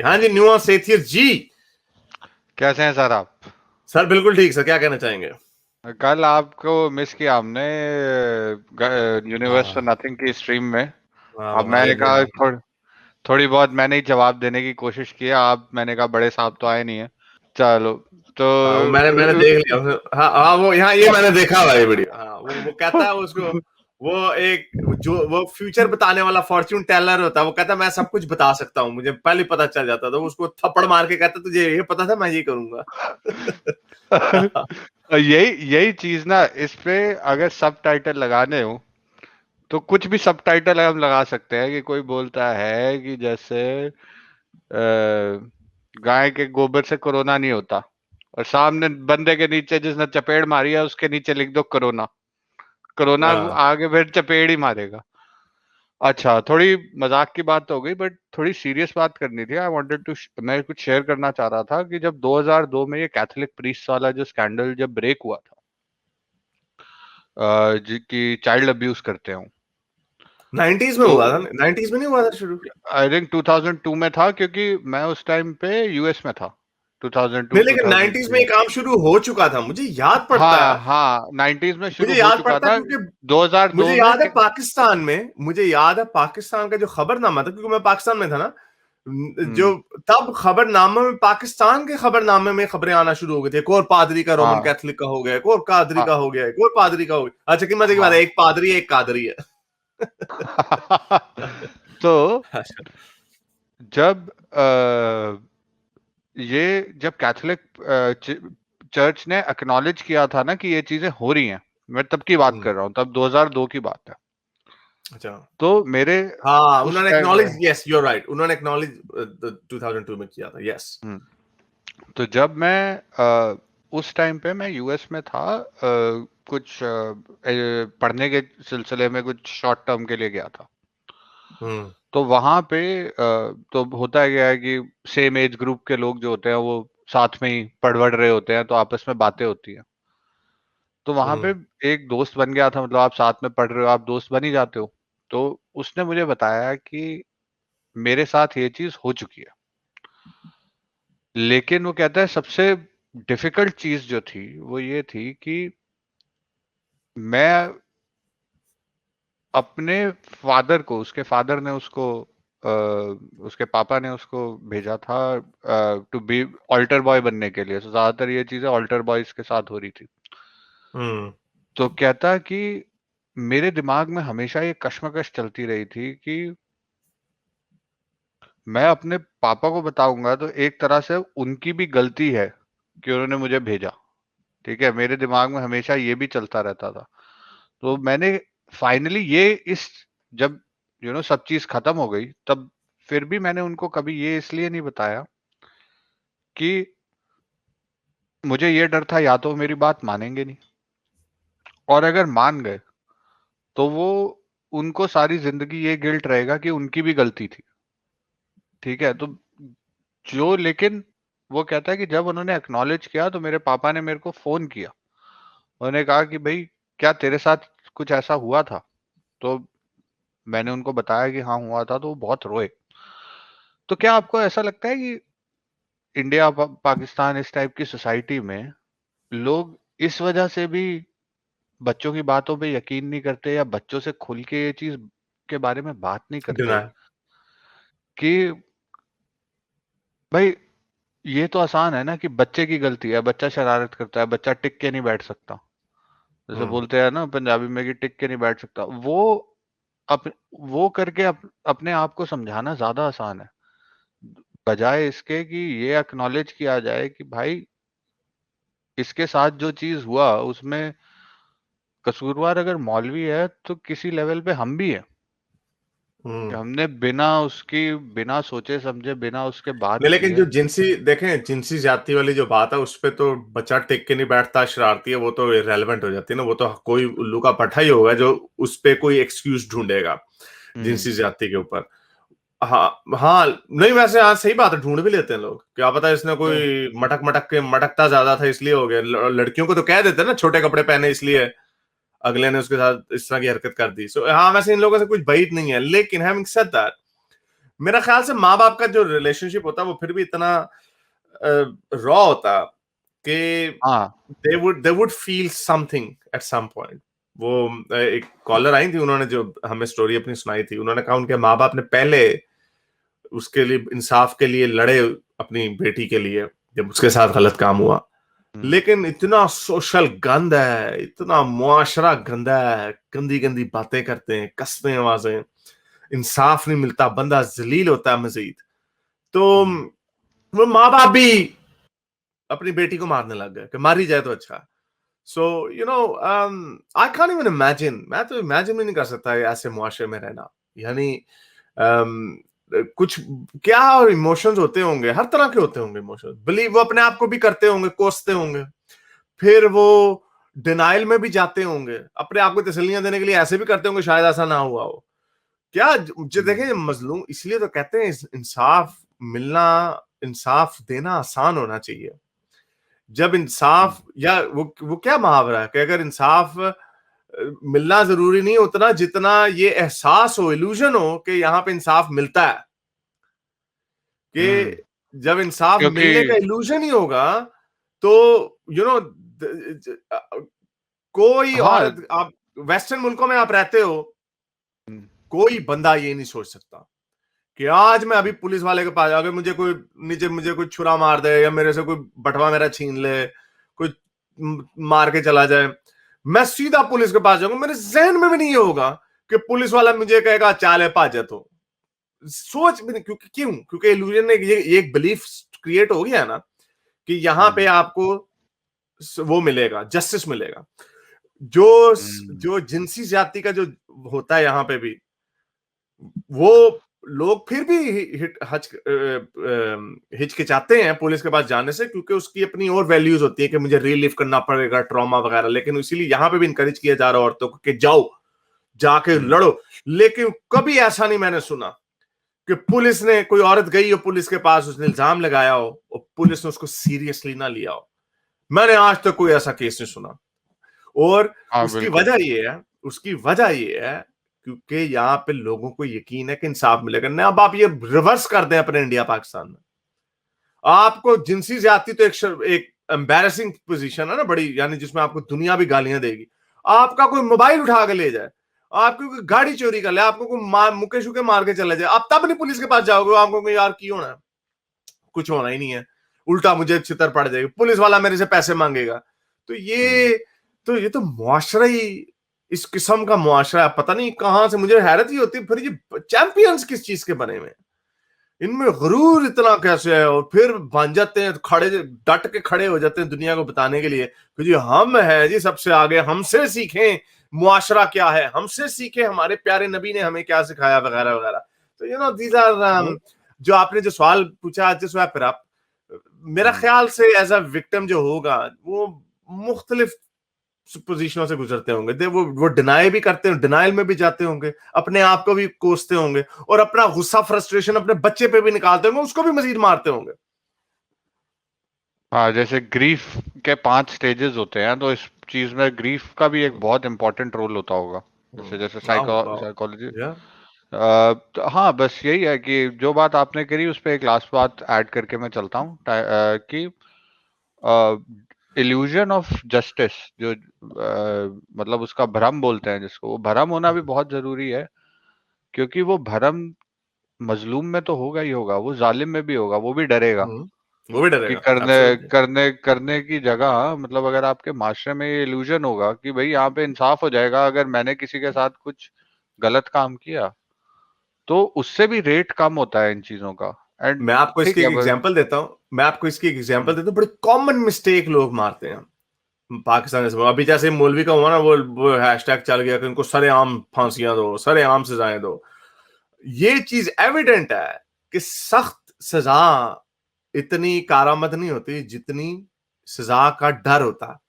हाँ जी, न्यूआ सेथियर जी, कैसे हैं सर आप? सर बिल्कुल ठीक सर, क्या कहना चाहेंगे? कल आपको मिस किया हमने यूनिवर्स फॉर हाँ नथिंग की स्ट्रीम में। हाँ अब बाबा, मैंने ये कहा थोड़ी बहुत मैंने ही जवाब देने की कोशिश की। आप मैंने कहा बड़े साहब तो आए नहीं है, चलो तो हाँ, वो मैंने देख लिया। हाँ हाँ, वो यहाँ ये मैंने देखा हुआ ये वीडियो। हाँ, वो कहता है उसको, वो एक जो वो फ्यूचर बताने वाला फॉर्च्यून टेलर होता है, वो कहता है मैं सब कुछ बता सकता हूँ, मुझे पहले पता चल जाता। तो उसको थप्पड़ मार के कहता तुझे ये पता था मैं ये करूंगा। यही यही चीज ना, इस पे अगर सब टाइटल लगाने हो तो कुछ भी सब टाइटल हम लगा सकते हैं कि कोई बोलता है कि जैसे गाय के गोबर से कोरोना नहीं होता, और सामने बंदे के नीचे जिसने चपेड़ मारी है उसके नीचे लिख दो कोरोना। कोरोना हाँ आगे फिर चपेड़ ही मारेगा। अच्छा, थोड़ी मजाक की बात तो हो गई, बट थोड़ी सीरियस बात करनी थी। आई वांटेड टू, मैं कुछ शेयर करना चाह रहा था कि जब 2002 में ये कैथोलिक प्रीस्ट वाला जो स्कैंडल जब ब्रेक हुआ था, कि चाइल्ड अब्यूज करते हो, 90s में तो हुआ था, 90s में नहीं हुआ था शुरू? आई थिंक 2002 में था, क्योंकि मैं उस टाइम पे यूएस में था। 2002 नहीं, लेकिन 90s में 2003। ये काम शुरू हो चुका था, मुझे याद पड़ता हाँ है। हाँ, 90s में शुरू मुझे हो याद चुका पड़ता है था। क्योंकि 2002 मुझे में याद है पाकिस्तान में, मुझे याद है पाकिस्तान का जो खबरनामा था, क्योंकि मैं पाकिस्तान में था ना, जो हम्म। तब खबरनामे में, पाकिस्तान के खबरनामे में खबरें आना शुरू हो गई थी। एक और पादरी का रोमन हाँ कैथोलिक का हो गया, एक और कादरी हाँ का हो गया, एक और पादरी का हो गया। अच्छा, कि मजे की बात है, हाँ। एक पादरी है, एक कादरी है। तो अच्छा। जब जब कैथोलिक चर्च ने एक्नॉलेज किया था ना कि ये चीजें हो रही हैं, मैं तब की बात कर रहा हूँ, तब 2002 की बात है। अच्छा। तो मेरे हाँ, उस उन्होंने time, acknowledge, yes you are right, उन्होंने एक्नॉलेज 2002 में किया था, यस। तो जब मैं उस टाइम पे मैं यूएस में था, कुछ पढ़ने के सिलसिले में कुछ शॉर्ट टर्म के लिए गया था। हम्म तो वहां पे तो होता क्या है कि सेम एज ग्रुप के लोग जो होते हैं वो साथ में ही पढ़ रहे होते हैं, तो आपस में बातें होती हैं। तो वहां पे हम्म एक दोस्त बन गया था, मतलब आप साथ में पढ़ रहे हो, आप दोस्त बन ही जाते हो। तो उसने मुझे बताया कि मेरे साथ ये चीज हो चुकी है, लेकिन वो कहता है सबसे डिफिकल्ट चीज जो थी वो ये थी कि मैं अपने फादर को, उसके फादर ने उसको, उसके पापा ने उसको भेजा था टू बी ऑल्टर बॉय बनने के लिए। तो ज्यादातर ये चीजें ऑल्टर बॉयज के साथ हो रही थी। हम्म तो कहता कि मेरे दिमाग में हमेशा ये कश्मकश चलती रही थी कि मैं अपने पापा को बताऊंगा तो एक तरह से उनकी भी गलती है कि उन्होंने मुझे भेजा। ठीक है, मेरे दिमाग में हमेशा ये भी चलता रहता था। तो मैंने फाइनली ये इस जब सब चीज खत्म हो गई, तब फिर भी मैंने उनको कभी ये इसलिए नहीं बताया कि मुझे ये डर था या तो मेरी बात मानेंगे नहीं, और अगर मान गए तो वो उनको सारी जिंदगी ये गिल्ट रहेगा कि उनकी भी गलती थी। ठीक है, तो जो लेकिन वो कहता है कि जब उन्होंने एक्नॉलेज किया तो मेरे पापा ने मेरे को फोन किया। उन्होंने कहा कि भाई क्या तेरे साथ कुछ ऐसा हुआ था? तो मैंने उनको बताया कि हाँ हुआ था, तो वो बहुत रोए। तो क्या आपको ऐसा लगता है कि इंडिया पाकिस्तान इस टाइप की सोसाइटी में लोग इस वजह से भी बच्चों की बातों पे यकीन नहीं करते, या बच्चों से खुल के ये चीज के बारे में बात नहीं करते डिनाई। कि भाई ये तो आसान है ना कि बच्चे की गलती है, बच्चा शरारत करता है, बच्चा टिक के नहीं बैठ सकता, जैसे हम्म बोलते हैं ना पंजाबी में कि टिक के नहीं बैठ सकता। अप, वो करके अपने आप को समझाना ज्यादा आसान है, बजाय इसके कि ये एक्नॉलेज किया जाए कि भाई इसके साथ जो चीज हुआ उसमें कसूरवार अगर मौलवी है तो किसी लेवल पे हम भी हैं, कि हम्म हमने बिना सोचे समझे बिना उसके बात नहीं, लेकिन जो किए। जिनसी देखें, जिनसी जाति वाली जो बात है, उस पे तो बच्चा टिक के नहीं बैठता, शरारती है, वो तो इररेलेवेंट हो जाती है ना। वो तो कोई उल्लू का पट्टा ही होगा जो उस पे कोई एक्सक्यूज ढूंढेगा हम्म। जिनसी जाति के ऊपर। हाँ हाँ, नहीं वैसे हाँ, सही बात है, ढूंढ भी लेते हैं लोग। क्या पता इसने तो कोई मटक मटक के मटकता ज्यादा था इसलिए हो गया। लड़कियों को तो कह देते हैं ना, छोटे कपड़े पहने इसलिए अगले ने उसके साथ इस तरह की हरकत कर दी। सो हाँ, वैसे इन लोगों से कुछ बात नहीं है, लेकिन हैविंग सेड दैट, मेरा ख्याल से माँ बाप का जो रिलेशनशिप होता वो फिर भी इतना रॉ होता कि हाँ। They would feel something at some point. वो एक कॉलर आई थी, उन्होंने जो हमें स्टोरी अपनी सुनाई थी, उन्होंने कहा उनके माँ बाप ने पहले उसके लिए इंसाफ के लिए लड़े अपनी बेटी के लिए जब उसके साथ गलत काम हुआ, लेकिन इतना सोशल गंद है, इतना मुआशरा गंदा है, गंदी गंदी बातें करते हैं, कसते हैं आवाजें, इंसाफ नहीं मिलता, बंदा जलील होता है मजीद। तो वो माँ बाप भी अपनी बेटी को मारने लग गए कि मारी जाए तो अच्छा। So you know I can't even imagine, मैं तो इमेजिन भी नहीं कर सकता ऐसे मुआशरे में रहना। यानी um, कुछ क्या इमोशंस होते होंगे, हर तरह के होते होंगे इमोशंस। बिलीव वो अपने आप को भी करते होंगे, कोसते होंगे, फिर वो डिनाइल में भी जाते होंगे, अपने आप को तसल्लियां देने के लिए ऐसे भी करते होंगे शायद ऐसा ना हुआ हो। क्या जो देखें मजलूम, इसलिए तो कहते हैं इंसाफ मिलना, इंसाफ देना आसान होना चाहिए। जब इंसाफ, या वो क्या मुहावरा है कि अगर इंसाफ मिलना जरूरी नहीं उतना जितना ये एहसास हो, इल्यूजन हो कि यहाँ पे इंसाफ मिलता है। कि जब इंसाफ क्योंकि मिलने का इल्यूजन ही होगा तो यू नो कोई हाँ। औरत, आप वेस्टर्न मुल्कों में आप रहते हो, हम्म, कोई बंदा ये नहीं सोच सकता कि आज मैं अभी पुलिस वाले के पास, अगर मुझे कोई नीचे मुझे कोई छुरा मार दे या मेरे से कोई बटवा मेरा छीन ले, कोई मार के चला जाए, मैं सीधा पुलिस के पास जाऊंगा। मेरे जहन में भी नहीं होगा कि पुलिस वाला मुझे कहेगा चाल है पाजत हो, सोच भी नहीं। क्योंकि क्यों? क्योंकि इल्यूजन ने ये एक बिलीफ क्रिएट हो गया ना कि यहां पे आपको वो मिलेगा, जस्टिस मिलेगा। जो जो जिनसी जाति का जो होता है यहाँ पे भी, वो लोग फिर भी हिचकिचाते हैं पुलिस के पास जाने से, क्योंकि उसकी अपनी और वैल्यूज होती है कि मुझे रिलीव करना पड़ेगा ट्रॉमा वगैरह। लेकिन इसीलिए यहां पे भी इंकरेज किया जा रहा है औरतों को कि जाओ, जाके लड़ो। लेकिन कभी ऐसा नहीं मैंने सुना कि पुलिस ने, कोई औरत गई हो पुलिस के पास, उसने इल्जाम लगाया हो और पुलिस ने उसको सीरियसली ना लिया हो। मैंने आज तक कोई ऐसा केस नहीं सुना। और हाँ, उसकी बिल्कुल। वजह ये है, उसकी वजह ये है क्योंकि यहाँ पे लोगों को यकीन है कि इंसाफ मिलेगा ना। अब आप ये रिवर्स कर दें अपने इंडिया पाकिस्तान में, आपको जिनसी ज्यादती तो एक एम्बैरेसिंग पोजीशन है ना बड़ी, यानी जिसमें आपको दुनिया भी गालियां देगी। आपका कोई मोबाइल उठा के ले जाए, आपकी कोई गाड़ी चोरी कर ले, आपको कोई मुक्के शुके मार के चले जाए, आप तब नहीं पुलिस के पास जाओगे। आपको यार की होना है, कुछ होना ही नहीं है, उल्टा मुझे छितर पड़ जाएगी, पुलिस वाला मेरे से पैसे मांगेगा। तो ये तो मुआशरा ही इस किस्म का मुआशरा है। पता नहीं कहां से, मुझे हैरत ही होती है फिर ये चैंपियंस किस चीज के बने हुए हैं, इनमें गुरूर इतना कैसे है। और फिर बन जाते हैं खड़े, डट के खड़े हो जाते हैं दुनिया को बताने के लिए कि जी हम हैं जी सबसे आगे, हमसे सीखें मुआशरा क्या है, हमसे सीखें हमारे प्यारे नबी ने हमें क्या सिखाया वगैरह वगैरह। तो दीज आर जो आपने जो सवाल पूछा आज, जिस फिर आप, मेरा ख्याल से एज अ विक्टिम जो होगा वो मुख्तलिफ पोजीशनों से गुजरते होंगे। वो डिनाई भी करते हैं, डिनाइल में भी जाते होंगे, अपने आप को भी कोसते होंगे, और अपना गुस्सा फ्रस्ट्रेशन अपने बच्चे पे भी निकालते होंगे, उसको भी मजीद मारते होंगे। हाँ, जैसे ग्रीफ के 5 स्टेजेस होते हैं, तो इस चीज में ग्रीफ का भी एक बहुत इंपॉर्टेंट रोल होता होगा। जैसे जैसे वाह साइकोलॉजी। या तो हाँ, बस यही है कि जो बात आपने करी उस पे एक लास्ट बात ऐड करके मैं चलता हूँ, कि इल्यूजन ऑफ जस्टिस, जो मतलब उसका भ्रम बोलते हैं जिसको, वो भ्रम होना भी बहुत जरूरी है। क्योंकि वो भ्रम मजलूम में तो होगा ही होगा, वो जालिम में भी होगा, वो भी डरेगा वो भी कि डरेगा, करने एब्सोल्युटली। करने करने की जगह, मतलब अगर आपके माशरे में ये इल्यूजन होगा कि भाई यहाँ पे इंसाफ हो जाएगा अगर मैंने किसी के साथ कुछ गलत काम किया, तो उससे भी रेट कम होता है इन चीजों का। एंड मैं आपको ठीक इसकी एक है, बस। एग्जांपल देता हूं, मैं आपको इसकी एक एग्जांपल देता हूं, बड़ी कॉमन मिस्टेक लोग मारते हैं पाकिस्तान में। अभी जैसे मौलवी का हुआ ना, वो हैशटैग चल गया कि उनको सरेआम फांसियां दो, सरेआम सजाएं दो। ये चीज एविडेंट है कि सख्त सजा इतनी कारामद नहीं होती जितनी सजा का डर होता है।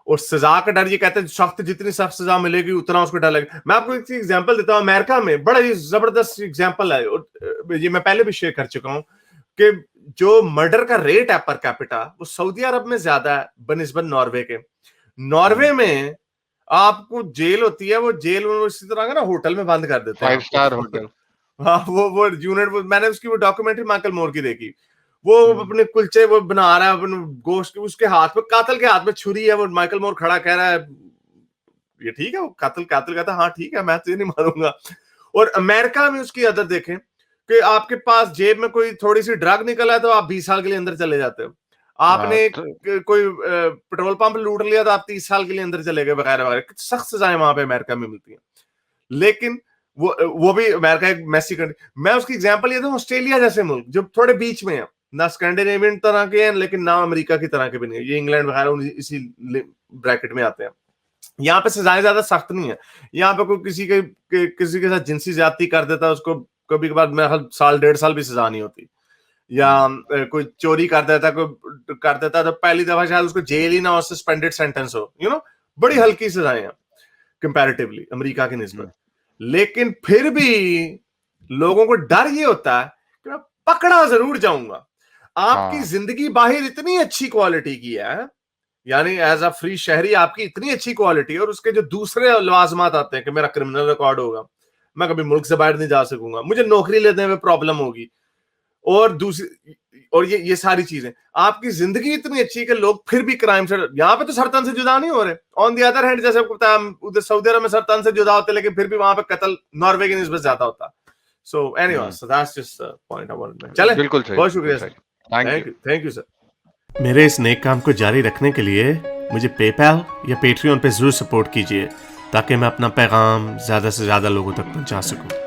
और सजा का डर, ये कहते हैं सख्त, जितनी सख्त सजा मिलेगी उतना उसको डर लगेगा। मैं आपको एक एग्जांपल देता हूं, अमेरिका में बड़ा ही जबरदस्त एग्जांपल है, और ये मैं पहले भी शेयर कर चुका हूं कि जो मर्डर का रेट है पर कैपिटा, वो सऊदी अरब में ज्यादा है बनिस्बत नॉर्वे के। नॉर्वे में आपको जेल होती है, वो जेल इसी तरह का ना होटल में बंद कर देते हैं 5 स्टार आपको। होटल। हाँ वो यूनिट, मैंने उसकी वो डॉक्यूमेंट्री माइकल मोर की देखी, वो अपने कुलचे वो बना रहा है अपने गोश्त, उसके हाथ में, कातिल के हाथ में छुरी है, वो माइकल मोर खड़ा कह रहा है ये ठीक है, वो कातिल कहता है हाँ ठीक है मैं तुझे नहीं मारूंगा। और अमेरिका में उसकी आदत देखें कि आपके पास जेब में कोई थोड़ी सी ड्रग निकला है तो आप 20 साल के लिए अंदर चले जाते हो, आपने कोई पेट्रोल पंप लूट लिया तो आप 30 साल के लिए अंदर चले गए वगैरह वगैरह, सख्त सजाएं वहां पे अमेरिका में मिलती हैं। लेकिन वो भी अमेरिका एक मैसी कंट्री। मैं उसकी एग्जांपल ये दूं, ऑस्ट्रेलिया जैसे मुल्क जो थोड़े बीच में है, ना स्कैंडिनेवियन तरह के हैं लेकिन ना अमेरिका की तरह के भी नहीं है, ये इंग्लैंड वगैरह इसी ब्रैकेट में आते हैं। यहाँ पे सजाएं ज्यादा सख्त नहीं है, यहाँ पे कोई किसी के साथ जिनसी ज्यादती कर देता है उसको कभी कभार मेरे 1.5 साल भी सजा नहीं होती, या कोई चोरी कर देता तो पहली दफा शायद उसको जेल ही ना हो, सस्पेंडेड सेंटेंस हो, बड़ी हल्की सजाएं हैं कंपैरेटिवली अमेरिका की निस्बत। लेकिन फिर भी लोगों को डर ये होता है कि मैं पकड़ा जरूर जाऊंगा। आपकी जिंदगी बाहर इतनी अच्छी क्वालिटी की है, यानी एज अ फ्री शहरी आपकी इतनी अच्छी क्वालिटी है, और उसके जो दूसरे लवाजमात आते हैं कि मेरा क्रिमिनल रिकॉर्ड होगा, मैं कभी मुल्क से बाहर नहीं जा सकूंगा, मुझे नौकरी लेने में प्रॉब्लम होगी, और दूसरी और ये सारी चीजें, आपकी जिंदगी इतनी अच्छी है कि लोग फिर भी क्राइम से, यहाँ पे तो सरतन से जुदा नहीं हो रहे। ऑन द अदर हैंड जैसे बताया उधर सऊदी अरब में सरतन से जुदा होते, लेकिन फिर भी वहां पे कत्ल नॉर्वे की निस्बत ज्यादा होता। So anyway, so that's just the point I wanted. चले, बिल्कुल सही, बहुत शुक्रिया सर, थैंक यू सर। मेरे इस नेक काम को जारी रखने के लिए मुझे पेपैल या पेट्रियन पे जरूर सपोर्ट कीजिए, ताकि मैं अपना पैगाम ज्यादा से ज्यादा लोगों तक पहुंचा सकूं।